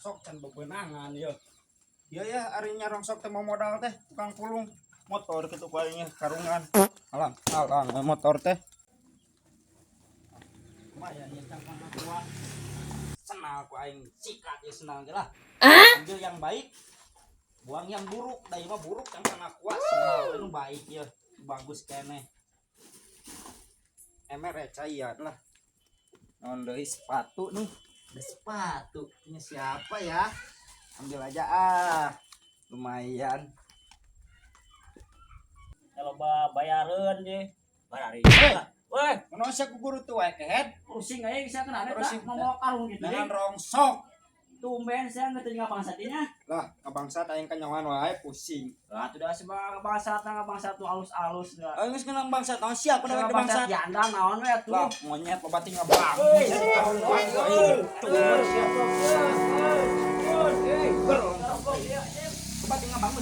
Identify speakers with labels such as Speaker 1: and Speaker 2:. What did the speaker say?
Speaker 1: rongsok can bebenangan ya. Iya ya, arinya rongsok teh mau modal teh tukang pulung motor gitu kayaknya karungan. Alang motor teh. Lumayan ya cang mana tua. Senang aku aing sikat ya senang ge lah. Ambil yang baik, buang yang buruk. Da ieu mah buruk cang sana kuat senang anu baik ya. Bagus keneh. Emer reca ya lah. Non deui sepatu nih. Ada sepatu punya siapa ya? Ambil aja lumayan.
Speaker 2: Kalau bayaran deh barari. Weh,
Speaker 1: Manusia ku guru tuh kehead
Speaker 2: pusing aja bisa kena ada
Speaker 1: Pusing.
Speaker 2: ngomong karung gitu
Speaker 1: dengan
Speaker 2: deh.
Speaker 1: rongsok.
Speaker 2: Tumben saya nggak tanya bangsatnya.
Speaker 1: Lah, kabangsa aing kanyawan wae pusing.
Speaker 2: Lah tuh dah sebab bangsat tuh halus-halus dah.
Speaker 1: Geus kenang bangsa tahu siapa namanya bangsa.
Speaker 2: Jandang naon we tuh.
Speaker 1: Lah, monyet pebati ngabang. Pebati ngabang